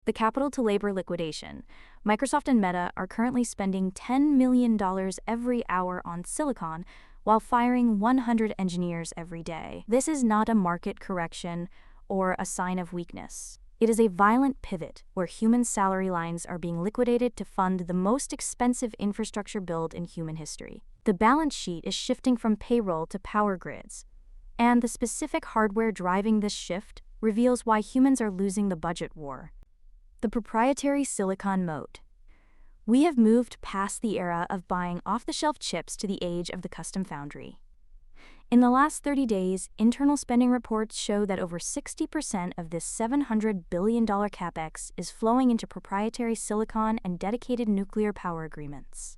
The Capital-to-Labor Liquidation. Microsoft and Meta are currently spending $10 million every hour on silicon while firing 100 engineers every day. This is not a market correction or a sign of weakness. It is a violent pivot where human salary lines are being liquidated to fund the most expensive infrastructure build in human history. The balance sheet is shifting from payroll to power grids, and the specific hardware driving this shift reveals why humans are losing the budget war. The proprietary silicon moat. We have moved past the era of buying off-the-shelf chips to the age of the custom foundry. In the last 30 days, internal spending reports show that over 60% of this $700 billion Capex is flowing into proprietary silicon and dedicated nuclear power agreements.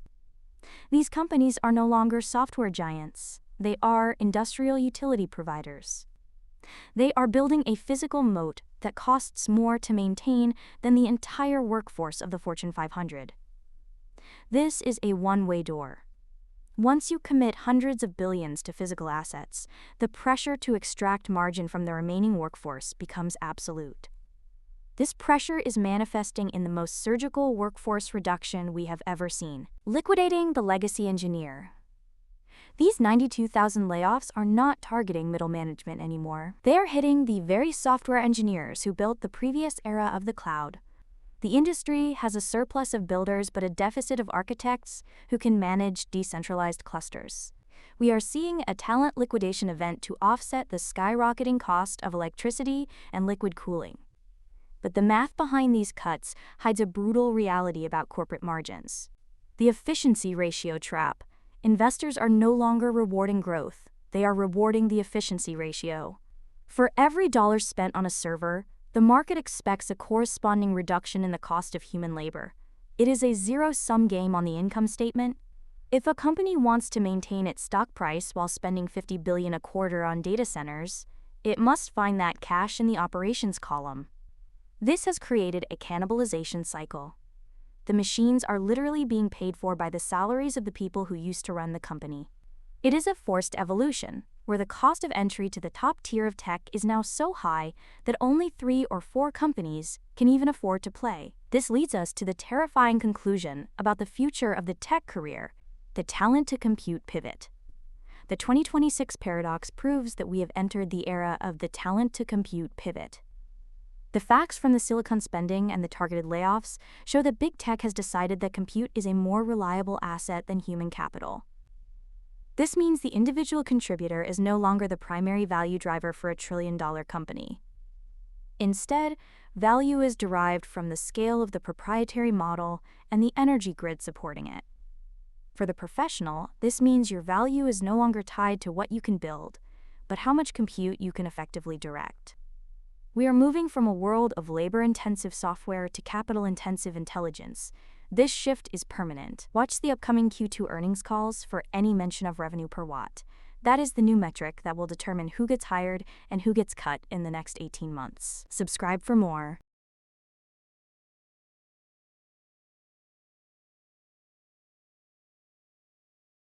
These companies are no longer software giants. They are industrial utility providers. They are building a physical moat that costs more to maintain than the entire workforce of the Fortune 500. This is a one-way door. Once you commit hundreds of billions to physical assets, the pressure to extract margin from the remaining workforce becomes absolute. This pressure is manifesting in the most surgical workforce reduction we have ever seen. Liquidating the legacy engineer. These 92,000 layoffs are not targeting middle management anymore. They are hitting the very software engineers who built the previous era of the cloud. The industry has a surplus of builders but a deficit of architects who can manage decentralized clusters. We are seeing a talent liquidation event to offset the skyrocketing cost of electricity and liquid cooling. But the math behind these cuts hides a brutal reality about corporate margins. The efficiency ratio trap. Investors are no longer rewarding growth, they are rewarding the efficiency ratio. For every dollar spent on a server, the market expects a corresponding reduction in the cost of human labor. It is a zero-sum game on the income statement. If a company wants to maintain its stock price while spending $50 billion a quarter on data centers, it must find that cash in the operations column. This has created a cannibalization cycle. The machines are literally being paid for by the salaries of the people who used to run the company. It is a forced evolution, where the cost of entry to the top tier of tech is now so high that only 3 or 4 companies can even afford to play. This leads us to the terrifying conclusion about the future of the tech career, the talent-to-compute pivot. The 2026 paradox proves that we have entered the era of the talent-to-compute pivot. The facts from the silicon spending and the targeted layoffs show that big tech has decided that compute is a more reliable asset than human capital. This means the individual contributor is no longer the primary value driver for a trillion-dollar company. Instead, value is derived from the scale of the proprietary model and the energy grid supporting it. For the professional, this means your value is no longer tied to what you can build, but how much compute you can effectively direct. We are moving from a world of labor-intensive software to capital-intensive intelligence. This shift is permanent. Watch the upcoming Q2 earnings calls for any mention of revenue per watt. That is the new metric that will determine who gets hired and who gets cut in the next 18 months. Subscribe for more.